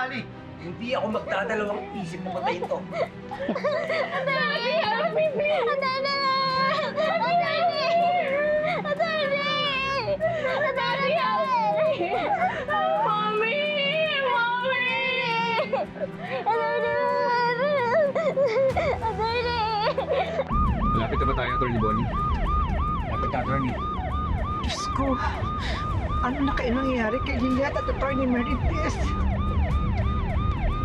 Ali. Hindi ako magdadalawang isip na patayin to. Attorney! Attorney! Attorney! Attorney! Mommy! Mommy! Attorney! Malapit na ba tayo, Attorney Bonnie? Lapit ka, attorney. Diyos ko, ano na kayo nangyayari kay Liliat at Atty. Merites?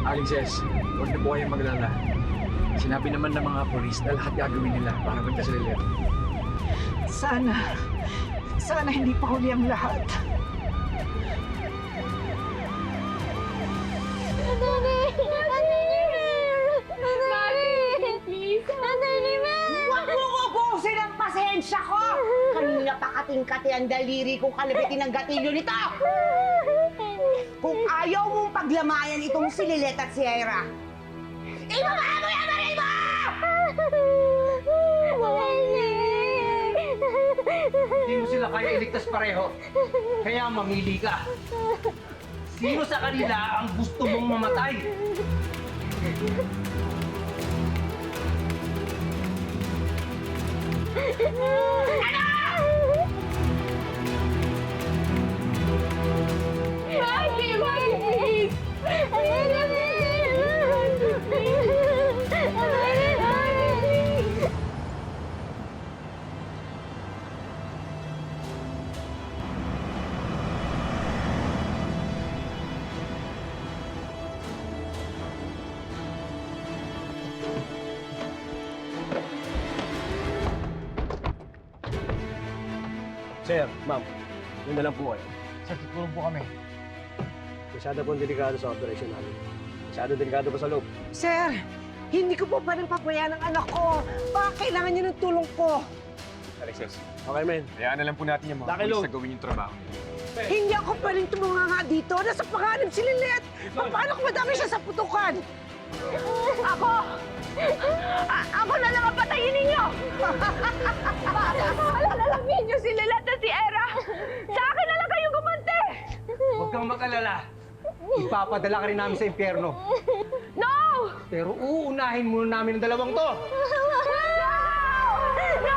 Aling Ses, huwag na po kayong maglala. Sinabi naman ng mga polis na lahat gagawin nila para magta sa Liliat. Sana hindi pa huli ang lahat. Attorney! Attorney! Please! Attorney Mel! Huwag mo ubusin ang pasensya ko! Kanina pa kating-kati ang daliri kong kalabitin ng gatilyo nito! Kung ayaw mong paglamayan itong si Lilet at si Ira, ibaba mo yung baril mo! Hindi mo sila kaya iligtas pareho. Kaya mamili ka. Sino sa kanila ang gusto mong mamatay? Maggie! Maggie, please! Sir, ma'am, yun na lang po kayo. Sir, tutulong po kami. Masyado pong delikado sa operasyon namin. Masyado delikado pa sa loob. Sir, hindi ko po pa rin pabayaan ang anak ko. Baka kailangan niyo ng tulong ko. Alexis, Okay, men. hayaan na lang po natin yung mga Laki, polis Lo. na gawin yung trabaho nila. Hindi ako pwedeng tumunganga dito. Nasa panganib si Liliat. Paano kung madami siya sa putukan? Ako! Ako na lang ang patayin ninyo! Alalalang ninyo si Lilat at si Era! Sa akin na lang kayong gumante! Huwag kang mag-alala. Ipapadala ka rin namin sa impyerno. No! Pero uunahin muna namin ang dalawang to. No! No!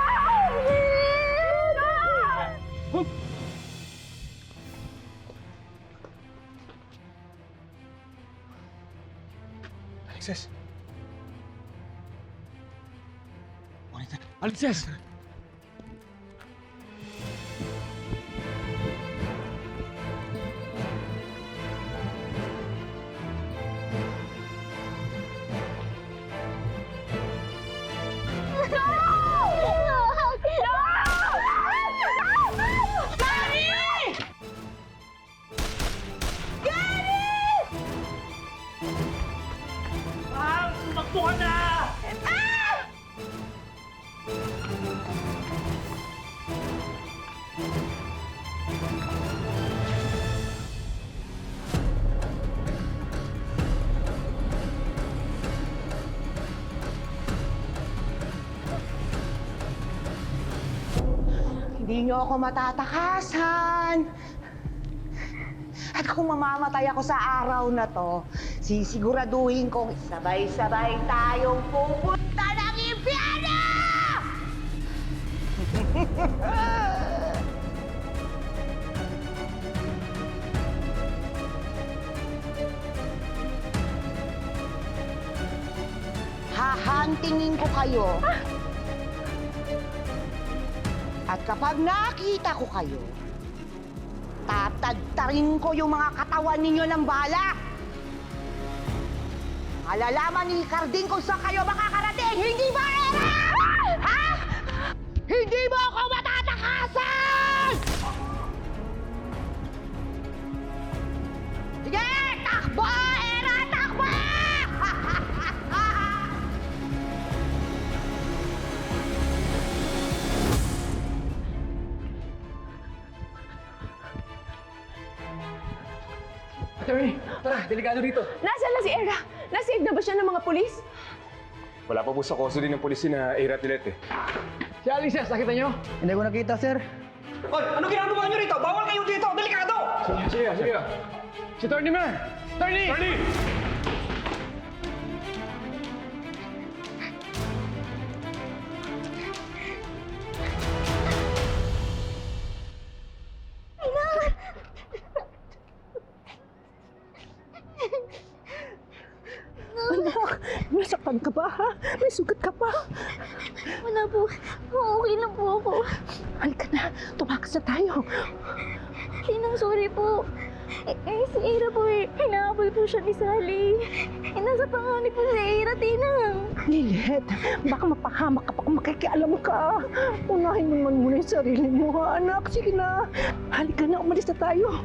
No! Alexis! Alexis! Hindi niyo ako matatakasan. At kung mamamatay ako sa araw na to, sisiguraduhin kong sabay-sabay tayong pupunta ng impyerno! Hahantingin ko kayo. At kapag nakita ko kayo, tatagtarin ko yung mga katawan ninyo ng bala. Malalaman ni Carding kung saan kayo makakarating, hindi ba, Era? Ha? Hindi mo ako matatakasan! Sige, takbo, Era, takbo! Attorney, tara, delikado rito. Nasaan na si Era? Nasave na ba siya ng mga pulis? Wala pa po sa custody ng pulis na Ira at Lilet eh. Si Alexis, nakita niyo? Hindi ko nakita, sir. Oy, ano ginagawa niyo rito? Bawal kayo dito! Delikado! Sige. Si Attorney Mer! Attorney! Anak, nasaktan ka ba, ha? May sugat ka pa? Wala po. Okay lang po ako. Halika na, tumakas na tayo. Tinang sorry po. Si Ira po hinahabol po siya ni Sally. Nasa panganib po si Ira, Tinang. Lilet, baka mapahamak ka pa kung makikialam ka. Unahin mo naman muna yung sarili mo, ha, anak? Sige na. Halika na, umalis na tayo.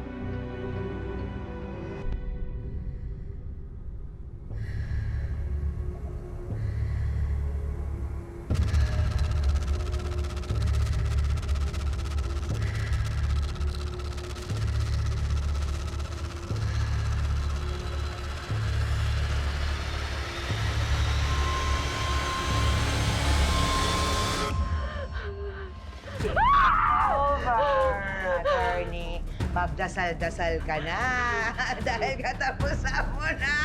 Attorney, magdasal-dasal ka na dahil katapusan mo na.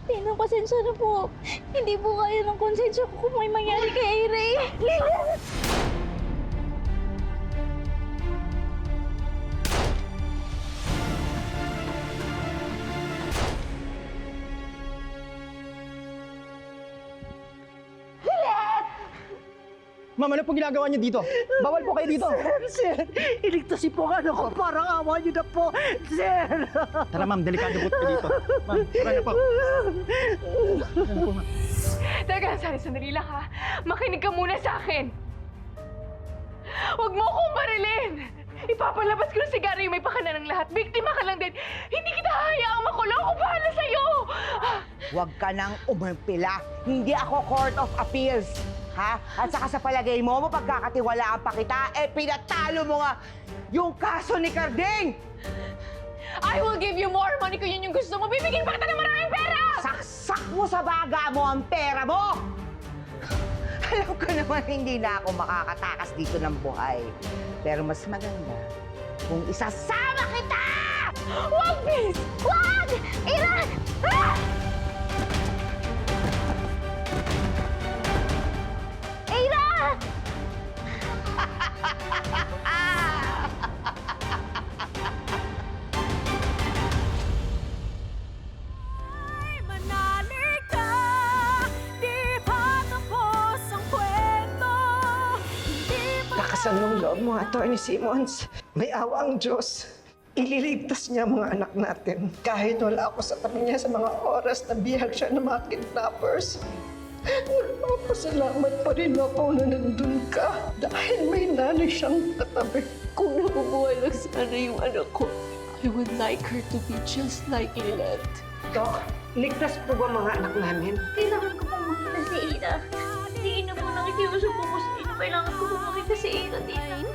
Tinang, pasensya na po. Hindi po kaya ng konsensya ko kung may mangyari kay Ira. Lilet! Ma'am, ano po ginagawa niyo dito? Bawal po kayo dito. Sir, iligtasin po ang anak ko. Parang awa niyo na po. Sir! Tara ma'am, delikado po tayo dito. Ma'am, tara na po. Teka, sandali lang ha. Makinig ka muna sa akin. Huwag mo akong barilin! Ipapalabas ko ng sigarilyo, may pakana ng lahat. Biktima ka lang din. Hindi kita hahayaang makulong. Ako bahala sa'yo! Huwag ka nang umampila. Hindi ako Court of Appeals. Ha? At saka sa palagay mo, pagkakatiwalaan pa kita, pinatalo mo nga yung kaso ni Carding! I will give you more money kung yun yung gusto mo. Bibigyan pa kita ng maraming pera! Saksak mo sa baga mo ang pera mo! Alam ko naman hindi na ako makakatakas dito ng buhay. Pero mas maganda kung isasama kita! Wag, please! Wag! Ira! Ah! Ira! Lakasan mong loob mo, Atty. Simmons. May awa ang Diyos. Ililigtas niya ang mga anak natin. Kahit wala ako sa tabi niya sa mga oras na bihag siya ng mga kidnappers. Nagpapasalamat pa rin ako na nandun ka dahil may nanay siyang katabi. Kung nabubuhay lang sana yung anak ko, I would like her to be just like Lilet. Dok, ligtas po ba mga anak namin? Kailangan ko pong makita si Ira. Hindi na po nakikiusap po ko sa inyo. Kailangan ko pong makita si Ira, Tinang.